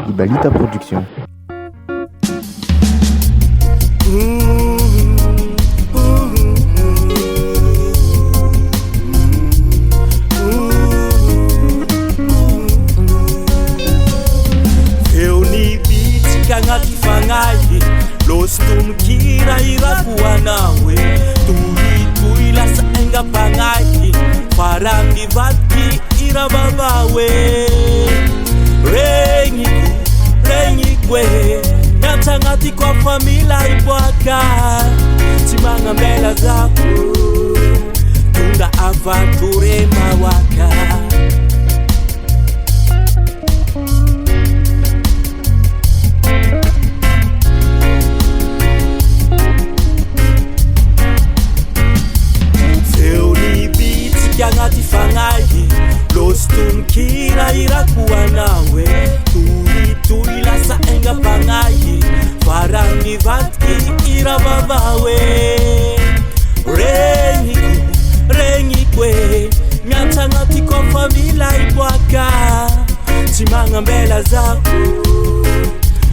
Ibalita Production. Fangay los tumkira irakuwa nawe tuhi lasa enga pangay parang ibati irababawe rengi kwe nyatangati kwa famila ibwaka timanga mbela zako tunda avanture mawaka Yangati fangay los tumkira irakuwa nawe tuhi lasa enga pangay parang ivatki irababawe rengi kwe nyatangati kwa famila ibwaka timanga mbela zako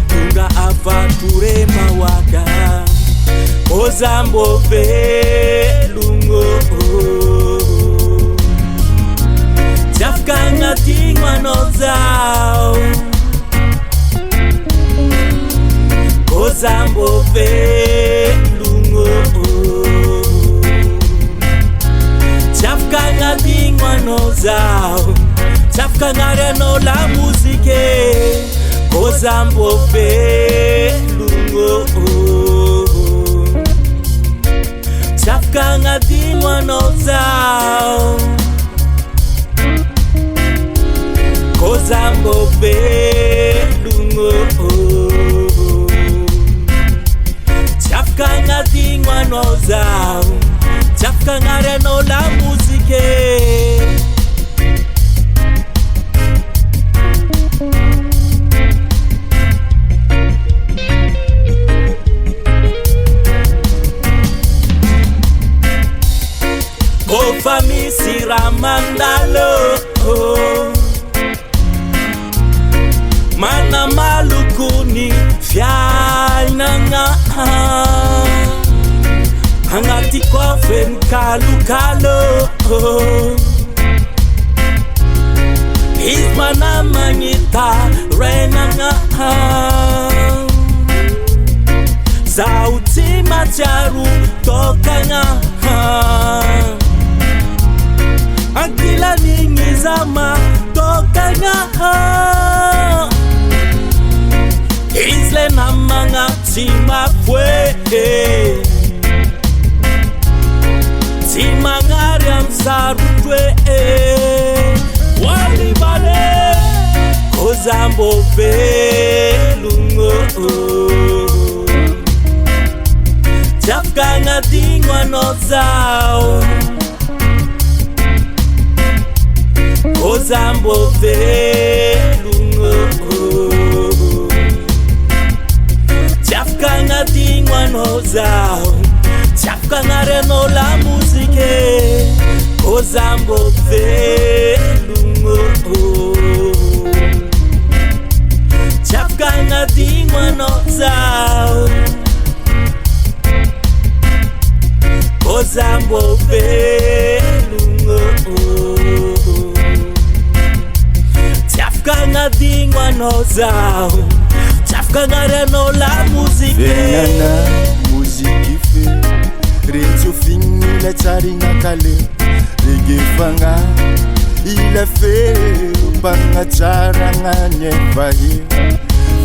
tunga avanture mawaka ozambo velungo Jafkanga tingwa no zao Kozambo velungo Jafkanga tingwa no zao Jafkanga reno la musike Kozambo velungo Jafkanga tingwa no zao Kozambo velungo Chafkanga dingwa no zao Chafkanga reno la musike Kofami siramandalo Mana malukuni fialnanga Hangati kwa fen kalukalo Ismana mangita renanga Sauti macharu tokanga Akila ningizama tokanga Isle na manga tima fwe Tima ngari amsarutwe Wali bale Kozambo velungo Chafkanga dingwa no zao Kozambo velungo Chafkanga dingwa no zao Chafkanga reno la musike Kozambo velungo Chafkanga dingwa no zao Kozambo velungo Chafkanga dingwa no zao Chafkanga reno la musique Venana musique fait Renzo fini la tsarina kale Rege fanga Il a fait Panga tsaranga nyevahi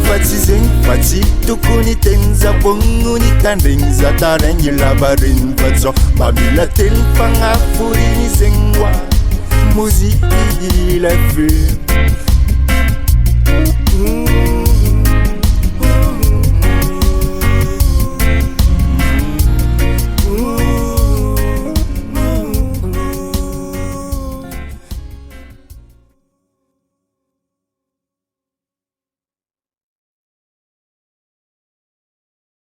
Fatsi zeng Fatsi tukuni tenza Ponguni kandringza Tarengi labarin Fatso Babila tel Panga furini zengwa Musique il a fait